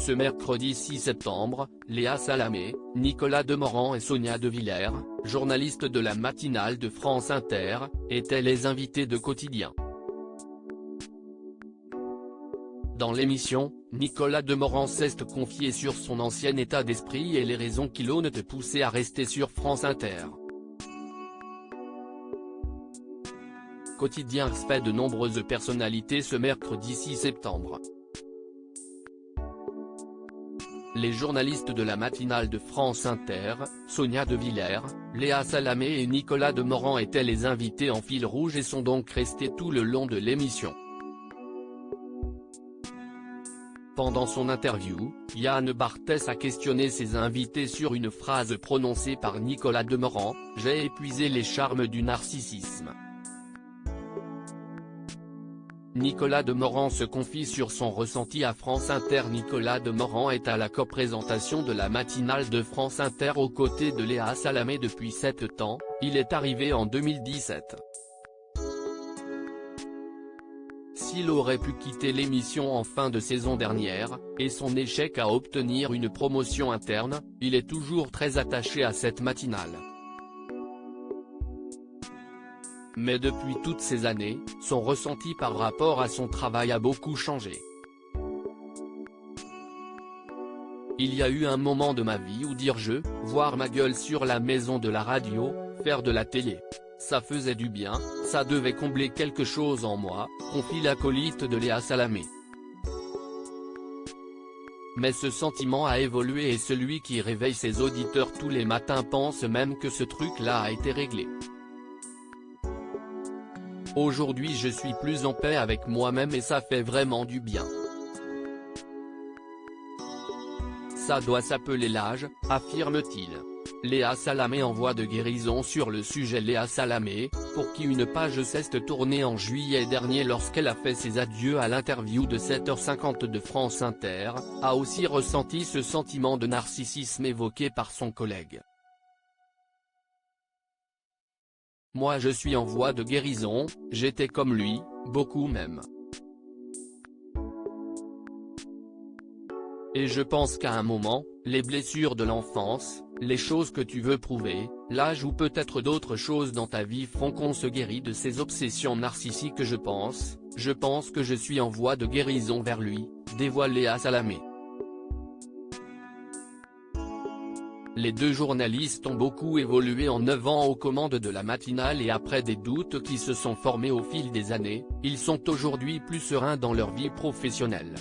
Ce mercredi 6 septembre, Léa Salamé, Nicolas Demorand et Sonia De Villers, journalistes de la matinale de France Inter, étaient les invités de Quotidien. Dans l'émission, Nicolas Demorand s'est confié sur son ancien état d'esprit et les raisons qui l'ont poussé à rester sur France Inter. Quotidien respect de nombreuses personnalités ce mercredi 6 septembre. Les journalistes de la matinale de France Inter, Sonia De Villers, Léa Salamé et Nicolas Demorand étaient les invités en fil rouge et sont donc restés tout le long de l'émission. Pendant son interview, Yann Barthès a questionné ses invités sur une phrase prononcée par Nicolas Demorand: « J'ai épuisé les charmes du narcissisme ». Nicolas Demorand se confie sur son ressenti à France Inter. Nicolas Demorand est à la coprésentation de la matinale de France Inter aux côtés de Léa Salamé depuis 7 ans, il est arrivé en 2017. S'il aurait pu quitter l'émission en fin de saison dernière, et son échec à obtenir une promotion interne, il est toujours très attaché à cette matinale. Mais depuis toutes ces années, son ressenti par rapport à son travail a beaucoup changé. Il y a eu un moment de ma vie où dire voir ma gueule sur la maison de la radio, faire de la télé. Ça faisait du bien, ça devait combler quelque chose en moi, confie l'acolyte de Léa Salamé. Mais ce sentiment a évolué et celui qui réveille ses auditeurs tous les matins pense même que ce truc-là a été réglé. Aujourd'hui je suis plus en paix avec moi-même et ça fait vraiment du bien. Ça doit s'appeler l'âge, affirme-t-il. Léa Salamé en voie de guérison sur le sujet. Léa Salamé, pour qui une page s'est tournée en juillet dernier lorsqu'elle a fait ses adieux à l'interview de 7h50 de France Inter, a aussi ressenti ce sentiment de narcissisme évoqué par son collègue. Moi je suis en voie de guérison, j'étais comme lui, beaucoup même. Et je pense qu'à un moment, les blessures de l'enfance, les choses que tu veux prouver, l'âge ou peut-être d'autres choses dans ta vie font qu'on se guérit de ces obsessions narcissiques. Je pense que je suis en voie de guérison vers lui, dévoile Léa Salamé. Les deux journalistes ont beaucoup évolué en 9 ans aux commandes de la matinale et après des doutes qui se sont formés au fil des années, ils sont aujourd'hui plus sereins dans leur vie professionnelle.